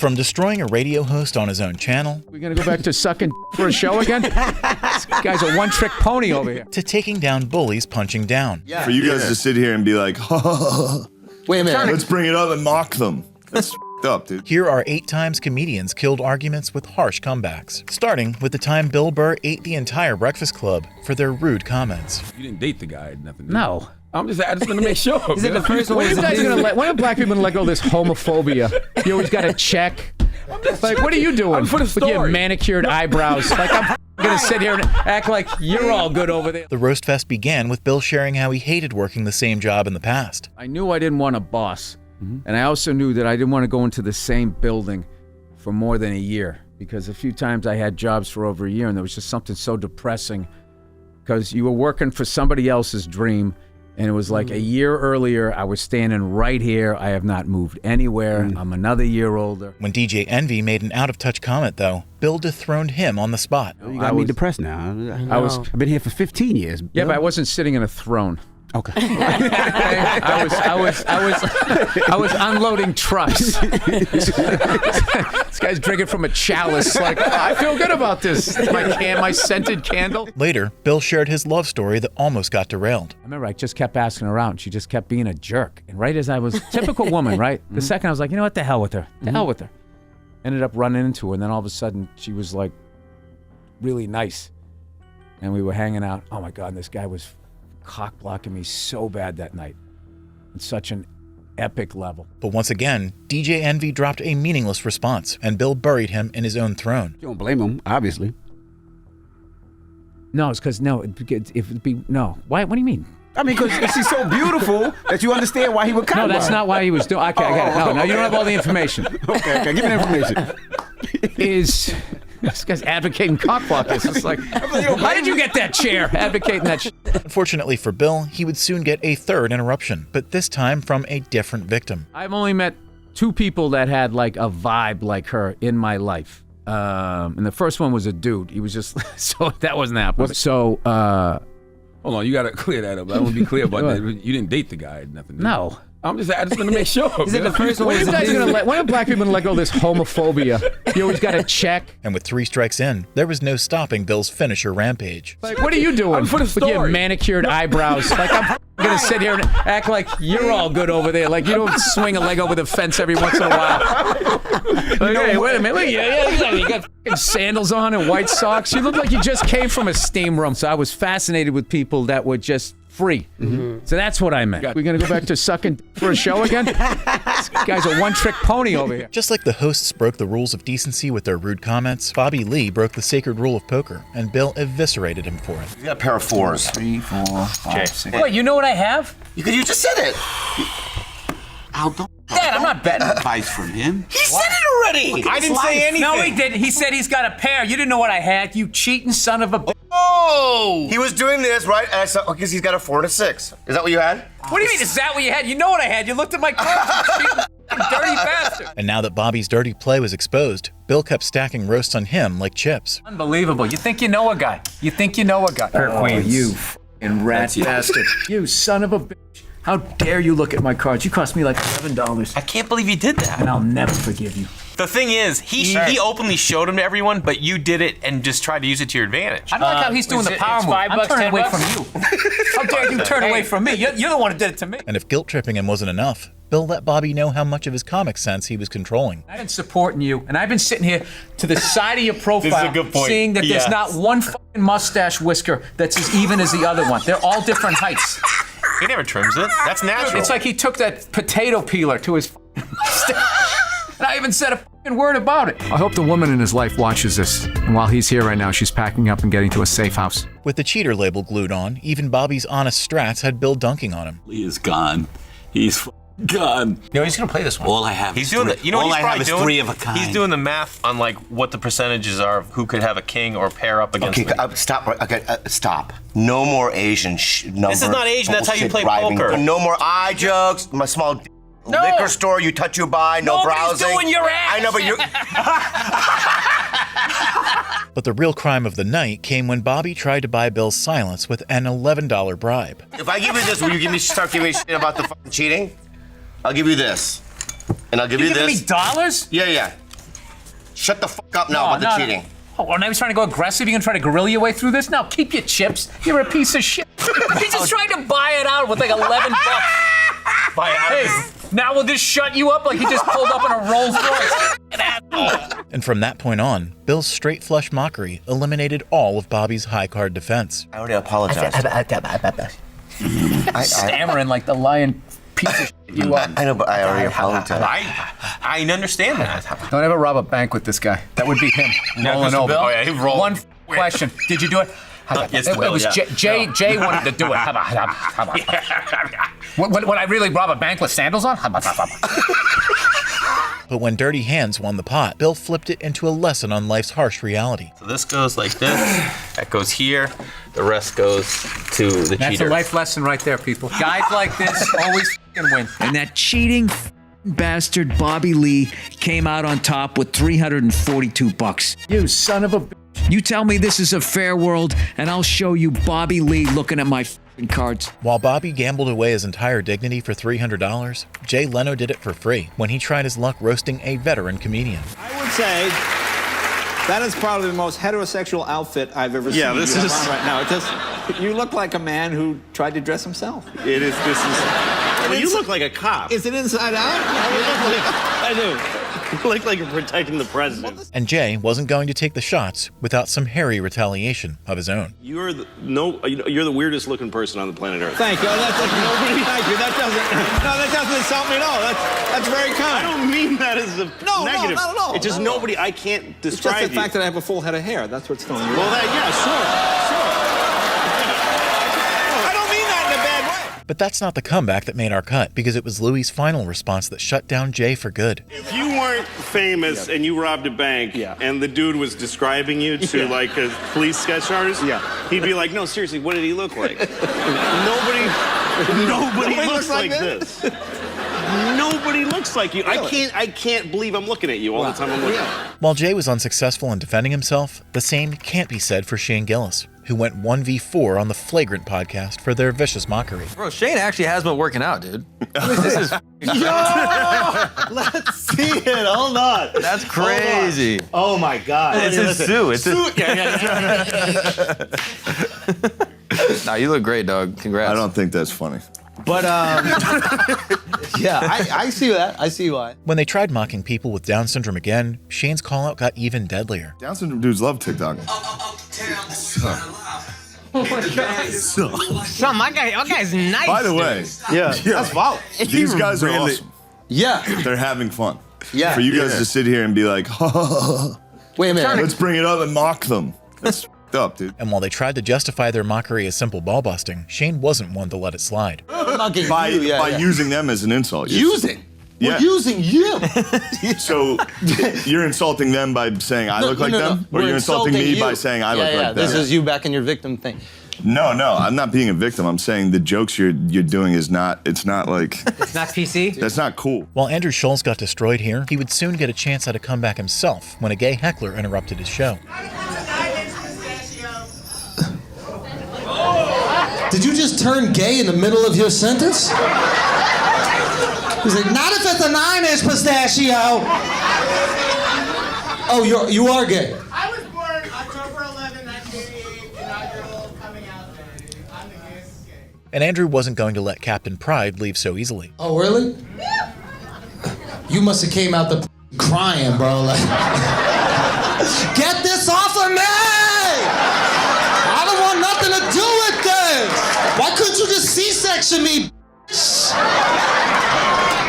From destroying a radio host on his own channel, We're going to go back to sucking for a show again? This guy's a one-trick pony over here. to taking down bullies punching down. For you guys to sit here and be like, Wait a minute. let's bring it up and mock them. That's f***ed up, dude. Here are 8 times comedians killed arguments with harsh comebacks, starting with the time Bill Burr ate the entire Breakfast Club for their rude comments. You didn't date the guy, nothing. No. I just want to make sure. Is it the first one? When are you guys gonna when are black people gonna let go of this homophobia? You always got to check. Like, what are you doing for the with your story. manicured eyebrows? Like, I'm gonna sit here and act like you're all good over there. The roast fest began with Bill sharing how he hated working the same job in the past. I knew I didn't want a boss, and I also knew that I didn't want to go into the same building for more than a year, because a few times I had jobs for over a year, and there was just something so depressing, because you were working for somebody else's dream. And it was like a year earlier, I was standing right here. I have not moved anywhere. I'm another year older. When DJ Envy made an out-of-touch comment, though, Bill dethroned him on the spot. You got me depressed now. I've been here for 15 years. Yeah, but I wasn't sitting in a throne. Okay. I was unloading trucks. This guy's drinking from a chalice. Like, oh, I feel good about this. My scented candle. Later, Bill shared his love story that almost got derailed. I remember I just kept asking her out, and she just kept being a jerk. And right as I was, typical woman, right? The second I was like, you know what, the hell with her. The hell with her. Ended up running into her, and then all of a sudden, she was like really nice. And we were hanging out. Oh my God, and this guy was cock blocking me so bad that night. On such an epic level. But once again, DJ Envy dropped a meaningless response, and Bill buried him in his own throne. You don't blame him, obviously. No, it's because no. No. Why? What do you mean? I mean, because she's so beautiful that you understand why he would come. No, that's not why he was doing. Okay, I got it. No, you don't have all the information. Okay, give me the information. Is this guy's advocating cock blockers? It's like, how did you get that chair? Advocating that. Unfortunately for Bill, he would soon get a third interruption, but this time from a different victim. I've only met 2 people that had like a vibe like her in my life. And the first one was a dude. He was just so that wasn't happening. So Hold on, you gotta clear that up. I want to be clear about that. You didn't date the guy, nothing. no. I just want to make sure. Is it the first one? When are you guys gonna when are black people gonna let go of this homophobia? You always got to check. And with 3 strikes in, there was no stopping Bill's finisher rampage. Like, what are you doing for the with your story. manicured eyebrows? Like, I'm gonna sit here and act like you're all good over there. Like, you don't swing a leg over the fence every once in a while. Like, hey, wait a minute. Look, you got fucking sandals on and white socks. You look like you just came from a steam room. So I was fascinated with people that were just free. So that's what I meant. We're gonna go back to sucking for a show again? This guy's a one-trick pony over here. Just like the hosts broke the rules of decency with their rude comments, Bobby Lee broke the sacred rule of poker, and Bill eviscerated him for it. You got a pair of 4s. 3, 4, 5, 6. Wait, you know what I have? You just said it. Al, don't. Dad, I'm not betting. Advice from him. He said it already. I didn't say anything. No, he didn't. He said he's got a pair. You didn't know what I had. You cheating son of a. Oh! He was doing this, right? And I said, because he's got a 4 and a 6. Is that what you had? What do you mean? Is that what you had? You know what I had. You looked at my cards. You cheating dirty bastard. And now that Bobby's dirty play was exposed, Bill kept stacking roasts on him like chips. Unbelievable. You think you know a guy. You think you know a guy. You f***ing rat bastard. You son of a bitch. How dare you look at my cards? You cost me like $11. I can't believe you did that. And I'll never forgive you. The thing is, he openly showed him to everyone, but you did it and just tried to use it to your advantage. I don't like how he's doing the power move. I'm turning away from you. How dare you turn away from me? You're the one who did it to me. And if guilt-tripping him wasn't enough, Bill let Bobby know how much of his comic sense he was controlling. I've been supporting you, and I've been sitting here to the side of your profile, This is a good point. seeing that there's Yes. not one fucking mustache whisker that's as even as the other one. They're all different heights. He never trims it. That's natural. It's like he took that potato peeler to his mustache. And I haven't said a fucking word about it. I hope the woman in his life watches this. And while he's here right now, she's packing up and getting to a safe house. With the cheater label glued on, even Bobby's honest strats had Bill dunking on him. Lee is gone. He's gone. No, he's gonna play this one. All I have He's is doing three. the. You know what All he's I probably have is doing? 3 of a kind. He's doing the math on like what the percentages are of who could have a king or pair up against. Okay, me. stop. Okay, stop. No more Asian number. This is not Asian, that's how you bullshit play driving. poker. No more eye jokes. My small liquor store. You touch, you buy. No Nobody's browsing. doing your ass. I know, but you. But the real crime of the night came when Bobby tried to buy Bill's silence with an $11 bribe. If I give you this, will you start giving me shit about the fucking cheating? I'll give you this, and I'll give you You giving this. me dollars? Yeah. Shut the fuck up now about the cheating. Oh, well, now he's trying to go aggressive. You gonna try to guerrilla your way through this? Now keep your chips. You're a piece of shit. He's just trying to buy it out with like $11. Hey, now we'll just shut you up like he just pulled up in a Rolls Royce. And from that point on, Bill's straight flush mockery eliminated all of Bobby's high card defense. I already apologized. Stammering like the lion piece of shit you are. I know, but I already apologized. I understand that. Don't ever rob a bank with this guy. That would be him rolling over. Oh, yeah, he rolled. One question. Did you do it? Yes, it was yeah. Jay wanted to do it. Would I really rob a bank with sandals on? But when Dirty Hands won the pot, Bill flipped it into a lesson on life's harsh reality. So this goes like this. That goes here. The rest goes to the That's cheater. a life lesson right there, people. Guys like this always can win. And that cheating bastard Bobby Lee came out on top with $342. You son of a bitch. You tell me this is a fair world, and I'll show you Bobby Lee looking at my cards. While Bobby gambled away his entire dignity for $300, Jay Leno did it for free when he tried his luck roasting a veteran comedian. I would say that is probably the most heterosexual outfit I've ever seen. Yeah, this is right now. It just, you look like a man who tried to dress himself. It is. This is. Well, you look like a cop. Is it inside out? I do. You look like you're protecting the president. And Jay wasn't going to take the shots without some hairy retaliation of his own. You're the weirdest looking person on the planet Earth. Thank you. Thank you. That doesn't insult me at all. That's very kind. I don't mean that as a negative. No, not at all. It's just nobody. I can't describe It's just the fact that I have a full head of hair. That's what's telling you. Well, sure. I don't mean that in a bad way. But that's not the comeback that made our cut, because it was Louis' final response that shut down Jay for good. If you weren't famous and you robbed a bank and the dude was describing you to like a police sketch artist, he'd be like, no, seriously, what did he look like? Nobody looks like this. Nobody looks like you. Really? I can't believe I'm looking at you all the time I'm looking at you. While Jay was unsuccessful in defending himself, the same can't be said for Shane Gillis, who went 1v4 on the Flagrant podcast for their vicious mockery. Bro, Shane actually has been working out, dude. This is let's see it. Hold on. That's crazy. Oh my God. It's his suit. It's suit. Nah, you look great, dog. Congrats. I don't think that's funny. But, yeah, I see that. I see why. When they tried mocking people with Down syndrome again, Shane's call-out got even deadlier. Down syndrome dudes love TikTok. Son, my guy's nice. By the way, that's wild. These guys are Really? awesome. Yeah. They're having fun. Yeah. For you guys to sit here and be like, wait a minute. let's bring it up and mock them. That's up, dude. And while they tried to justify their mockery as simple ball busting, Shane wasn't one to let it slide. By using them as an insult. Using? Yeah. We're using you. So you're insulting them by saying I look like them? Or you're insulting me by saying I look like them? This is you back in your victim thing. No, I'm not being a victim. I'm saying the jokes you're doing it's not like... It's not PC? That's not cool. While Andrew Schulz got destroyed here, he would soon get a chance at a comeback himself when a gay heckler interrupted his show. Did you just turn gay in the middle of your sentence? He's like, not if it's a 9-inch pistachio. Oh, you are gay. I was born October 11, 1988, inaugural coming out day. I'm the gayest gay. And Andrew wasn't going to let Captain Pride leave so easily. Oh, really? You must have came out the crying, bro. Like, get this off of me! I don't want nothing to do with this! Why couldn't you just C-section me,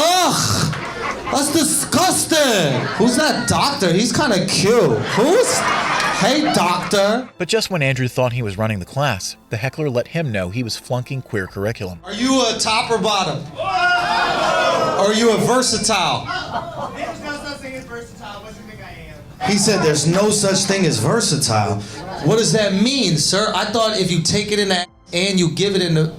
Ugh! That's disgusting! Who's that doctor? He's kind of cute. Hey, doctor! But just when Andrew thought he was running the class, the heckler let him know he was flunking queer curriculum. Are you a top or bottom? Or are you a versatile? There's no such thing as versatile. What do you think I am? He said there's no such thing as versatile. What does that mean, sir? I thought if you take it in the and you give it in the...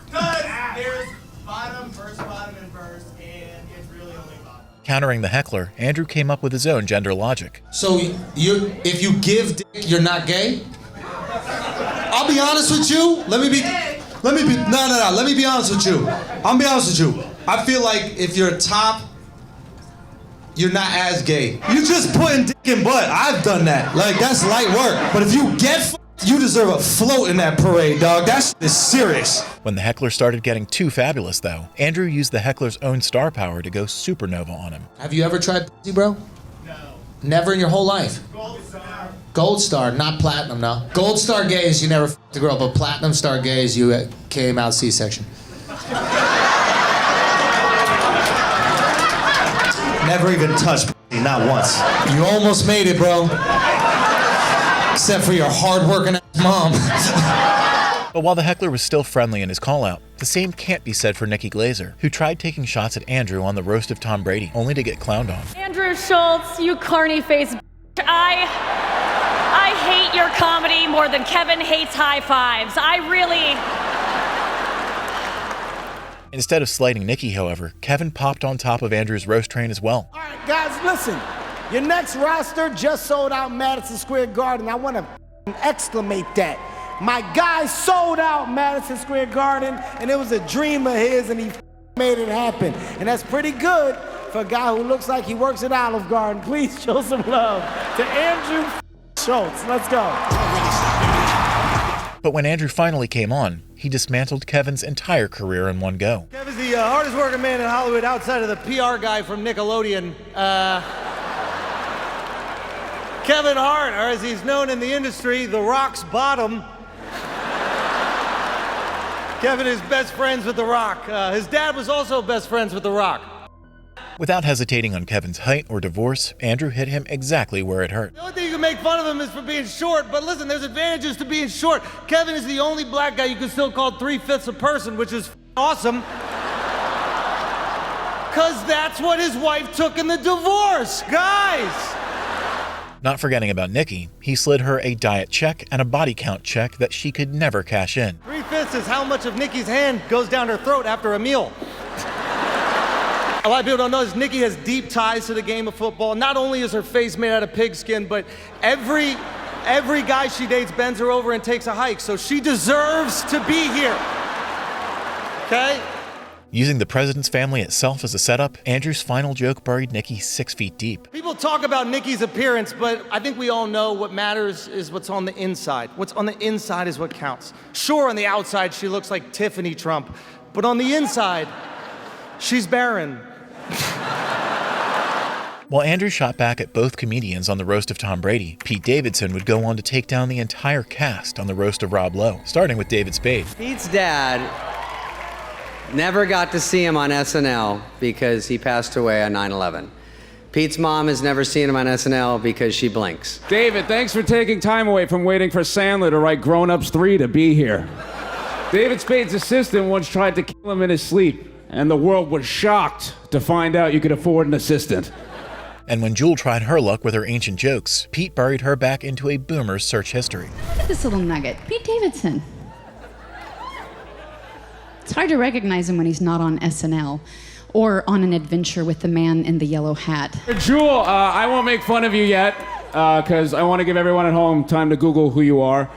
Because there's bottom, and verse, and it's really only bottom. Countering the heckler, Andrew came up with his own gender logic. So if you give dick, you're not gay? I'll be honest with you. Let me be honest with you. I'll be honest with you. I feel like if you're a top, you're not as gay. You just putting dick in butt. I've done that. Like, that's light work. But if you get you deserve a float in that parade, dog. That shit is serious. When the heckler started getting too fabulous, though, Andrew used the heckler's own star power to go supernova on him. Have you ever tried pussy, bro? No. Never in your whole life? Gold star. Gold star, not platinum, no. Gold star gays, you never f***ed a girl, but platinum star gays, you came out C-section. Never even touched pussy, not once. You almost made it, bro. Except for your hard-working ass mom. But while the heckler was still friendly in his call-out, the same can't be said for Nikki Glazer, who tried taking shots at Andrew on the roast of Tom Brady, only to get clowned on. Andrew Schultz, you carny face b****. I hate your comedy more than Kevin hates high fives. Instead of slighting Nikki, however, Kevin popped on top of Andrew's roast train as well. All right, guys, listen. Your next roster just sold out Madison Square Garden. I want to exclamate that. My guy sold out Madison Square Garden, and it was a dream of his, and he made it happen. And that's pretty good for a guy who looks like he works at Olive Garden. Please show some love to Andrew Schultz. Let's go. But when Andrew finally came on, he dismantled Kevin's entire career in one go. Kevin's the hardest working man in Hollywood outside of the PR guy from Nickelodeon. Kevin Hart, or as he's known in the industry, The Rock's bottom. Kevin is best friends with The Rock. His dad was also best friends with The Rock. Without hesitating on Kevin's height or divorce, Andrew hit him exactly where it hurt. The only thing you can make fun of him is for being short, but listen, there's advantages to being short. Kevin is the only black guy you can still call 3/5 a person, which is awesome. Because that's what his wife took in the divorce, guys! Not forgetting about Nikki, he slid her a diet check and a body count check that she could never cash in. 3/5 is how much of Nikki's hand goes down her throat after a meal. A lot of people don't know this. Nikki has deep ties to the game of football. Not only is her face made out of pigskin, but every guy she dates bends her over and takes a hike, so she deserves to be here. Okay? Using the president's family itself as a setup, Andrew's final joke buried Nikki 6 feet deep. People talk about Nikki's appearance, but I think we all know what matters is what's on the inside. What's on the inside is what counts. Sure, on the outside, she looks like Tiffany Trump, but on the inside, she's barren. While Andrew shot back at both comedians on the roast of Tom Brady, Pete Davidson would go on to take down the entire cast on the roast of Rob Lowe, starting with David Spade. Pete's dad never got to see him on SNL because he passed away on 9/11. Pete's mom has never seen him on SNL because she blinks. David, thanks for taking time away from waiting for Sandler to write Grown Ups 3 to be here. David Spade's assistant once tried to kill him in his sleep, and the world was shocked to find out you could afford an assistant. And when Jewel tried her luck with her ancient jokes, Pete buried her back into a boomer's search history. Look at this little nugget, Pete Davidson. It's hard to recognize him when he's not on SNL or on an adventure with the man in the yellow hat. Jewel, I won't make fun of you yet, because I want to give everyone at home time to Google who you are.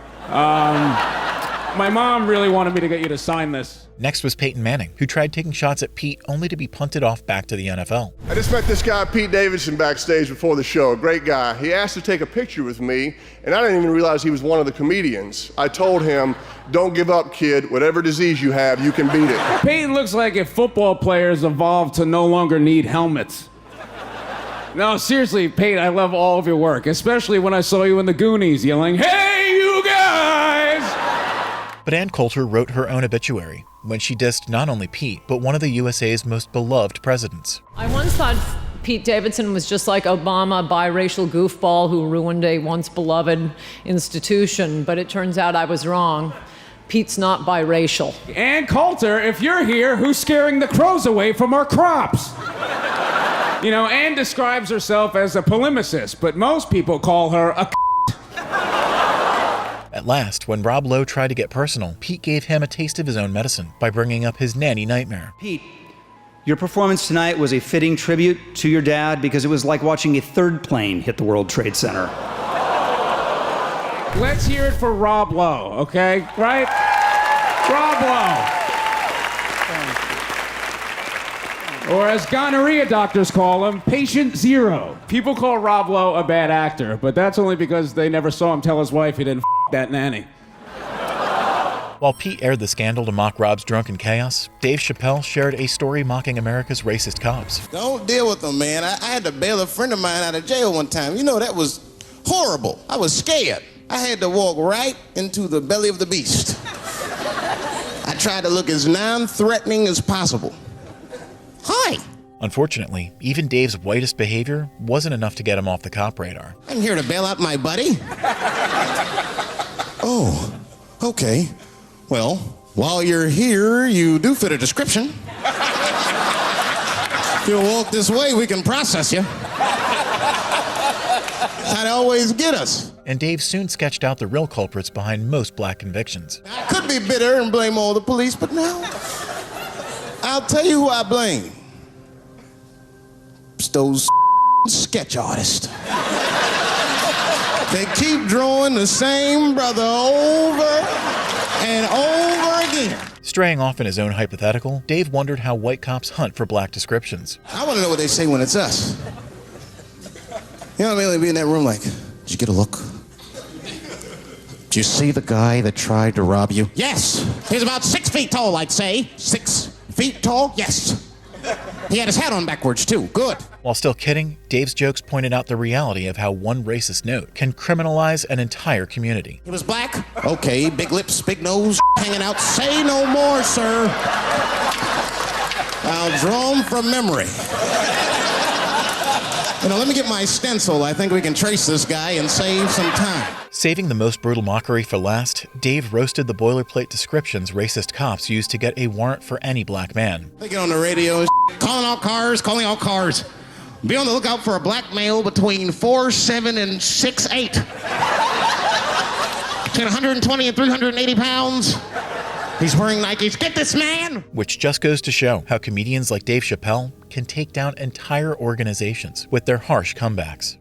My mom really wanted me to get you to sign this. Next was Peyton Manning, who tried taking shots at Pete only to be punted off back to the NFL. I just met this guy, Pete Davidson, backstage before the show. A great guy. He asked to take a picture with me, and I didn't even realize he was one of the comedians. I told him, don't give up, kid. Whatever disease you have, you can beat it. Peyton looks like if football players evolved to no longer need helmets. No, seriously, Peyton, I love all of your work, especially when I saw you in the Goonies yelling, "Hey, you guys!" But Ann Coulter wrote her own obituary when she dissed not only Pete, but one of the USA's most beloved presidents. I once thought Pete Davidson was just like Obama, a biracial goofball who ruined a once beloved institution, but it turns out I was wrong. Pete's not biracial. Ann Coulter, if you're here, who's scaring the crows away from our crops? You know, Ann describes herself as a polemicist, but most people call her a At last, when Rob Lowe tried to get personal, Pete gave him a taste of his own medicine by bringing up his nanny nightmare. Pete, your performance tonight was a fitting tribute to your dad because it was like watching a third plane hit the World Trade Center. Let's hear it for Rob Lowe, okay? Right? Rob Lowe. Or as gonorrhea doctors call him, patient zero. People call Rob Lowe a bad actor, but that's only because they never saw him tell his wife he didn't that nanny. While Pete aired the scandal to mock Rob's drunken chaos, Dave Chappelle shared a story mocking America's racist cops. Don't deal with them, man. I had to bail a friend of mine out of jail one time. You know, that was horrible. I was scared. I had to walk right into the belly of the beast. I tried to look as non-threatening as possible. Hi. Unfortunately, even Dave's whitest behavior wasn't enough to get him off the cop radar. I'm here to bail out my buddy. Oh, okay. Well, while you're here, you do fit a description. If you'll walk this way, we can process you. That'd always get us. And Dave soon sketched out the real culprits behind most black convictions. I could be bitter and blame all the police, but now I'll tell you who I blame. It's those sketch artists. They keep drawing the same brother over and over again. Straying off in his own hypothetical, Dave wondered how white cops hunt for black descriptions. I want to know what they say when it's us. You know what I mean? They'd be in that room like, did you get a look? Did you see the guy that tried to rob you? Yes. He's about 6 feet tall, I'd say. 6 feet tall? Yes. He had his hat on backwards, too. Good. While still kidding, Dave's jokes pointed out the reality of how one racist note can criminalize an entire community. He was black? Okay, big lips, big nose, hanging out. Say no more, sir. I'll draw him from memory. You know, let me get my stencil. I think we can trace this guy and save some time. Saving the most brutal mockery for last, Dave roasted the boilerplate descriptions racist cops used to get a warrant for any black man. They get on the radio, calling all cars. Be on the lookout for a black male between 4'7" and 6'8". Between 120 and 380 pounds. He's wearing Nikes. Get this man! Which just goes to show how comedians like Dave Chappelle can take down entire organizations with their harsh comebacks.